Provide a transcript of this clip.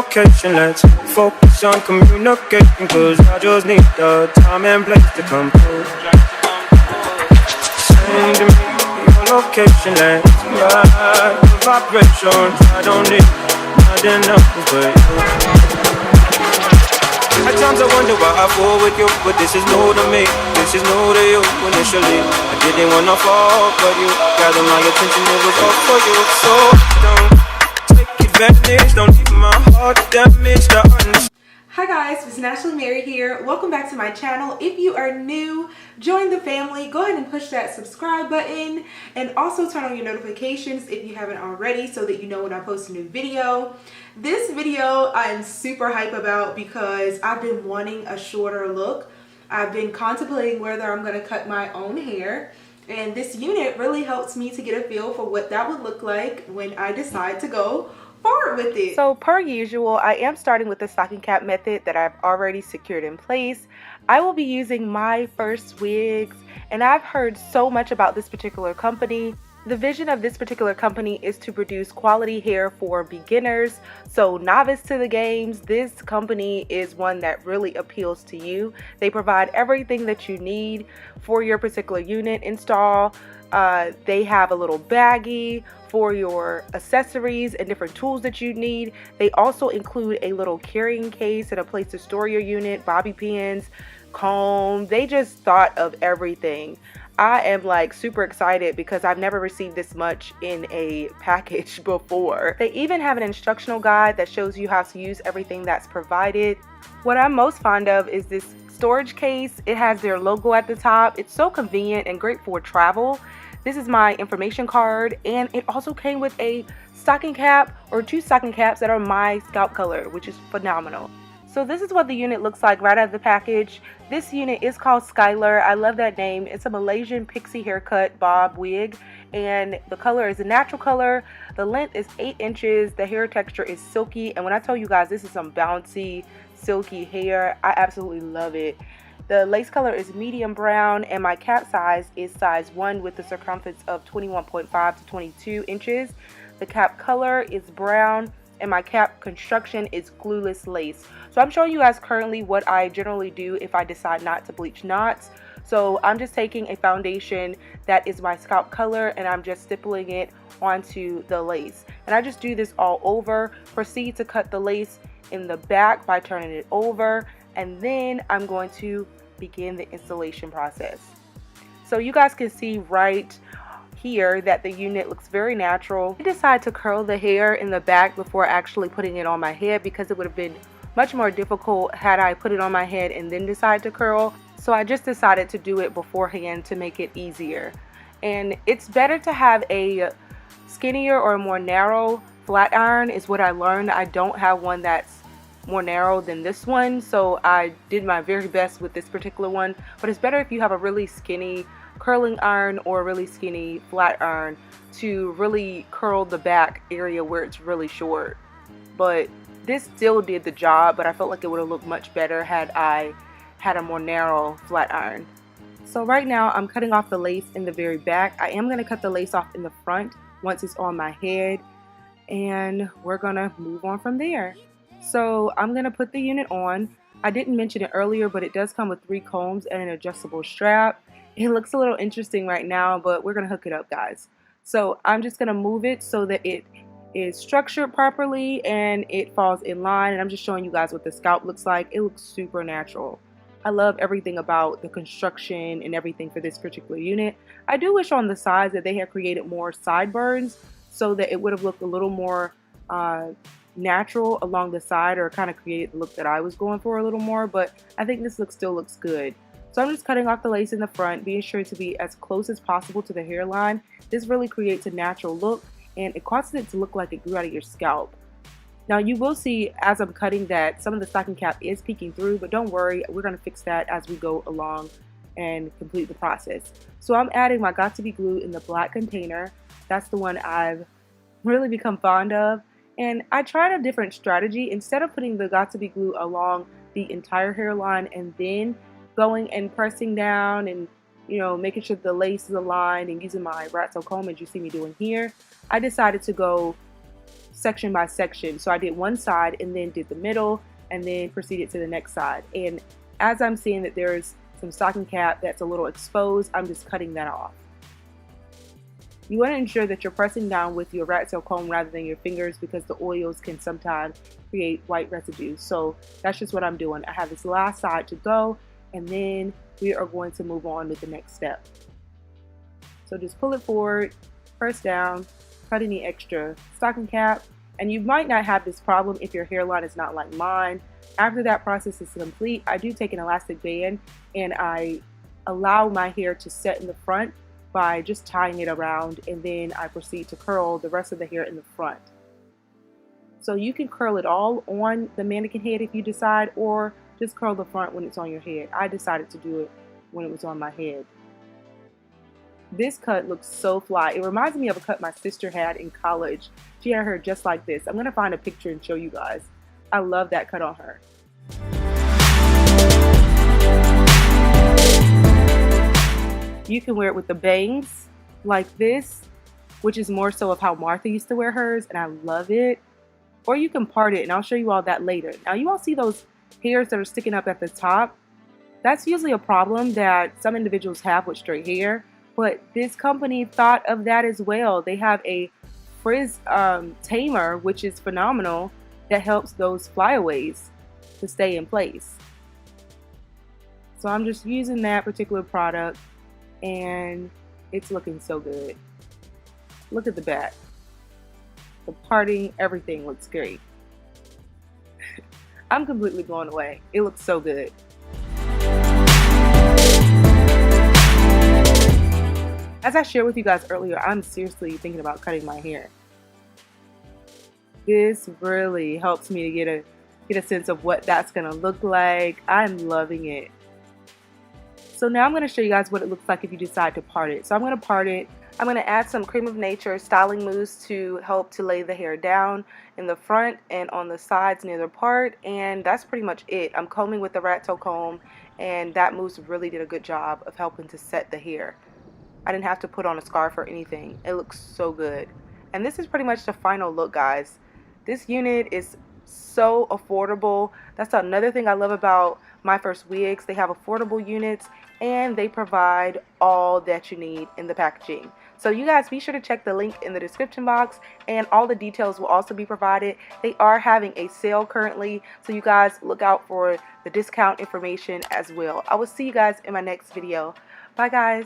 location, let's focus on communication, cause I just need the time and place to compose. Send me your location, let's ride the vibrations. I don't need nothing else but you. At times I wonder why I fall with you, but this is new to me, this is new to you. Initially, I didn't wanna fall, but you gathered my attention, it was all for you. So don't take advantage, don't leave my heart damaged. Hi guys, it's Naturally Mary here. Welcome back to my channel. If you are new, join the family. Go ahead and push that subscribe button and also turn on your notifications if you haven't already so that you know when I post a new video. This video I'm super hype about because I've been wanting a shorter look. I've been contemplating whether I'm going to cut my own hair, and this unit really helps me to get a feel for what that would look like when I decide to go forward with it. So per usual, I am starting with the stocking cap method that I've already secured in place. I will be using MyFirstWigs, and I've heard so much about this particular company. The vision of this particular company is to produce quality hair for beginners, so novice to the games. This company is one that really appeals to you. They provide everything that you need for your particular unit install. They have a little baggie for your accessories and different tools that you need. They also include a little carrying case and a place to store your unit, bobby pins, comb. They just thought of everything. I am like super excited because I've never received this much in a package before. They even have an instructional guide that shows you how to use everything that's provided. What I'm most fond of is this storage case. It has their logo at the top. It's so convenient and great for travel. This is my information card, and it also came with a stocking cap or two stocking caps that are my scalp color, which is phenomenal. So this is what the unit looks like right out of the package. This unit is called Skylar. I love that name. It's a Malaysian pixie haircut bob wig, and the color is a natural color. The length is 8 inches. The hair texture is silky, and when I tell you guys this is some bouncy silky hair, I absolutely love it. The lace color is medium brown, and my cap size is size 1 with the circumference of 21.5 to 22 inches. The cap color is brown, and my cap construction is glueless lace. So I'm showing you guys currently what I generally do if I decide not to bleach knots. So I'm just taking a foundation that is my scalp color, and I'm just stippling it onto the lace. And I just do this all over. Proceed to cut the lace in the back by turning it over, and then I'm going to begin the installation process. So you guys can see right here that the unit looks very natural. I decided to curl the hair in the back before actually putting it on my head because it would have been much more difficult had I put it on my head and then decide to curl. So I just decided to do it beforehand to make it easier. And it's better to have a skinnier or a more narrow flat iron is what I learned. I don't have one that's more narrow than this one, so I did my very best with this particular one. But it's better if you have a really skinny curling iron or a really skinny flat iron to really curl the back area where it's really short. But this still did the job, but I felt like it would have looked much better had I had a more narrow flat iron. So right now I'm cutting off the lace in the very back. I am going to cut the lace off in the front once it's on my head, and we're gonna move on from there. So I'm going to put the unit on. I didn't mention it earlier, but it does come with 3 combs and an adjustable strap. It looks a little interesting right now, but we're going to hook it up, guys. So I'm just going to move it so that it is structured properly and it falls in line. And I'm just showing you guys what the scalp looks like. It looks super natural. I love everything about the construction and everything for this particular unit. I do wish on the sides that they had created more sideburns so that it would have looked a little more natural along the side, or kind of created the look that I was going for a little more, but I think this look still looks good. So I'm just cutting off the lace in the front, being sure to be as close as possible to the hairline. This really creates a natural look, and it causes it to look like it grew out of your scalp. Now you will see as I'm cutting that some of the stocking cap is peeking through, but don't worry, we're going to fix that as we go along and complete the process. So I'm adding my Got To Be glue in the black container. That's the one I've really become fond of. And I tried a different strategy. Instead of putting the Got To Be glue along the entire hairline and then going and pressing down and, you know, making sure the lace is aligned and using my Ratso comb as you see me doing here, I decided to go section by section. So I did one side and then did the middle and then proceeded to the next side. And as I'm seeing that there's some stocking cap that's a little exposed, I'm just cutting that off. You want to ensure that you're pressing down with your rat tail comb rather than your fingers, because the oils can sometimes create white residue. So that's just what I'm doing. I have this last side to go, and then we are going to move on with the next step. So just pull it forward, press down, cut any extra stocking cap, and you might not have this problem if your hairline is not like mine. After that process is complete, I do take an elastic band and I allow my hair to set in the front by just tying it around, and then I proceed to curl the rest of the hair in the front. So you can curl it all on the mannequin head if you decide, or just curl the front when it's on your head. I decided to do it when it was on my head. This cut looks so fly. It reminds me of a cut my sister had in college. She had her hair just like this. I'm going to find a picture and show you guys. I love that cut on her. You can wear it with the bangs like this, which is more so of how Martha used to wear hers, and I love it. Or you can part it, and I'll show you all that later. Now you all see those hairs that are sticking up at the top? That's usually a problem that some individuals have with straight hair, but this company thought of that as well. They have a frizz tamer, which is phenomenal, that helps those flyaways to stay in place. So I'm just using that particular product, and it's looking so good. Look at the back. The parting, everything looks great. I'm completely blown away. It looks so good. As I shared with you guys earlier, I'm seriously thinking about cutting my hair. This really helps me to get a sense of what that's gonna look like. I'm loving it. So now I'm going to show you guys what it looks like if you decide to part it. So I'm going to part it. I'm going to add some Cream of Nature styling mousse to help to lay the hair down in the front and on the sides near the part. And that's pretty much it. I'm combing with the rat tail comb, and that mousse really did a good job of helping to set the hair. I didn't have to put on a scarf or anything. It looks so good. And this is pretty much the final look, guys. This unit is so affordable. That's another thing I love about MyFirstWigs. They have affordable units, and they provide all that you need in the packaging. So you guys be sure to check the link in the description box, and all the details will also be provided. They are having a sale currently, so you guys look out for the discount information as well. I will see you guys in my next video. Bye guys.